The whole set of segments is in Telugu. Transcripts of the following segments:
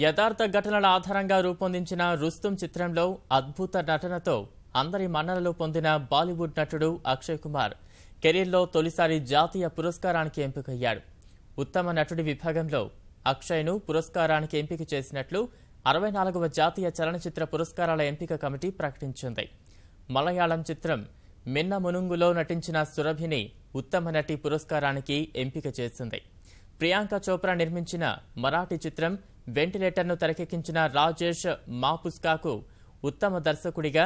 యథార్థ ఘటనల ఆధారంగా రూపొందించిన రుస్తుం చిత్రంలో అద్భుత నటనతో అందరి మన్ననలు పొందిన బాలీవుడ్ నటుడు అక్షయ్ కుమార్ కెరీర్లో తొలిసారి జాతీయ పురస్కారానికి ఎంపికయ్యాడు. ఉత్తమ నటుడి విభాగంలో అక్షయ్ను పురస్కారానికి ఎంపిక చేసినట్లు 64వ జాతీయ చలనచిత్ర పురస్కారాల ఎంపిక కమిటీ ప్రకటించింది. మలయాళం చిత్రం మిన్న మునుంగులో నటించిన సురభిని ఉత్తమ నటి పురస్కారానికి ఎంపిక చేసింది. ప్రియాంక చోప్రా నిర్మించిన మరాఠీ చిత్రం వెంటిలేటర్ను తెరకెక్కించిన రాజేష్ మాపుస్కాకు ఉత్తమ దర్శకుడిగా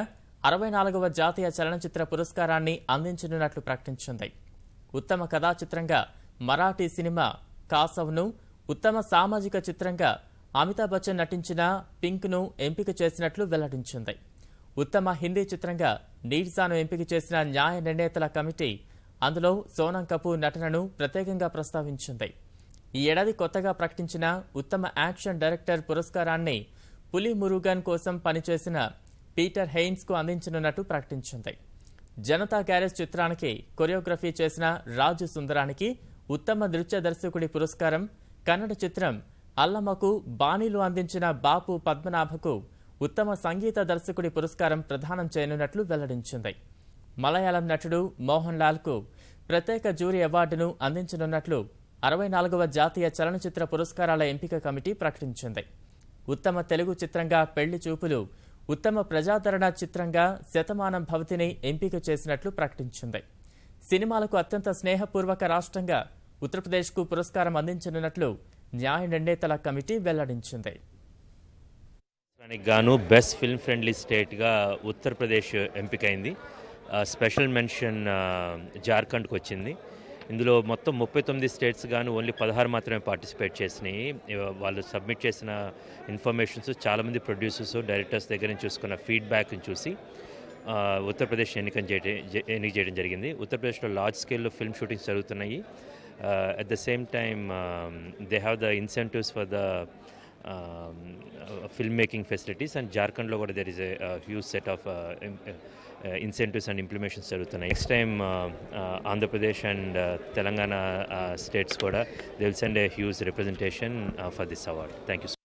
64వ జాతీయ చలనచిత్ర పురస్కారాన్ని అందించనున్నట్లు ప్రకటించింది. ఉత్తమ కథా చిత్రంగా మరాఠీ సినిమా కాసవ్ను, ఉత్తమ సామాజిక చిత్రంగా అమితాబ్ బచ్చన్ నటించిన పింక్ను ఎంపిక చేసినట్లు వెల్లడించింది. ఉత్తమ హిందీ చిత్రంగా నీర్జాను ఎంపిక చేసిన న్యాయ నిర్ణేతల కమిటీ అందులో సోనం కపూర్ నటనను ప్రత్యేకంగా ప్రస్తావించింది. ఈ ఏడాది కొత్తగా ప్రకటించిన ఉత్తమ యాక్షన్ డైరెక్టర్ పురస్కారాన్ని పులి మురుగన్ కోసం పనిచేసిన పీటర్ హెయిన్స్ కు అందించనున్నట్టు ప్రకటించింది. జనతా గ్యారేజ్ చిత్రానికి కొరియోగ్రఫీ చేసిన రాజు సుందరానికి ఉత్తమ నృత్య దర్శకుడి పురస్కారం, కన్నడ చిత్రం అల్లమ్మకు బాణీలు అందించిన బాపు పద్మనాభకు ఉత్తమ సంగీత దర్శకుడి పురస్కారం ప్రదానం చేయనున్నట్లు వెల్లడించింది. మలయాళం నటుడు మోహన్ లాల్ కు ప్రత్యేక జ్యూరీ అవార్డును అందించనున్నట్లు 64వ జాతీయ చలనచిత్ర పురస్కారాల ఎంపిక కమిటీ ప్రకటించింది. ఉత్తమ తెలుగు చిత్రంగా పెళ్లి చూపులు, ఉత్తమ ప్రజాదరణ చిత్రంగా శతమానం భవతిని ఎంపిక చేసినట్లు ప్రకటించింది. సినిమాలకు అత్యంత స్నేహపూర్వక రాష్ట్రంగా ఉత్తరప్రదేశ్కు పురస్కారం అందించనున్నట్లు న్యాయ నిర్ణేతల కమిటీ వెల్లడించింది. గాను బెస్ట్ ఫిల్మ్ ఫ్రెండ్లీ స్టేట్గా ఉత్తరప్రదేశ్ ఎంపికైంది. స్పెషల్ మెన్షన్ జార్ఖండ్కి వచ్చింది. ఇందులో మొత్తం 39 స్టేట్స్ గాను ఓన్లీ 16 మాత్రమే పార్టిసిపేట్ చేసినాయి. వాళ్ళు సబ్మిట్ చేసిన ఇన్ఫర్మేషన్స్ చాలామంది ప్రొడ్యూసర్స్, డైరెక్టర్స్ దగ్గర నుంచి చూసుకున్న ఫీడ్బ్యాక్ని చూసి ఉత్తరప్రదేశ్ ఎన్నిక చేయడం జరిగింది. ఉత్తరప్రదేశ్లో లార్జ్ స్కేల్లో ఫిల్మ్ షూటింగ్స్ జరుగుతున్నాయి. At the same time they have the incentives for the film making facilities, and Jharkhand lo kuda there is a huge set of incentives and implementations jarugutunnayi. Next time Andhra Pradesh and Telangana states kuda they will send a huge representation for this award. Thank you.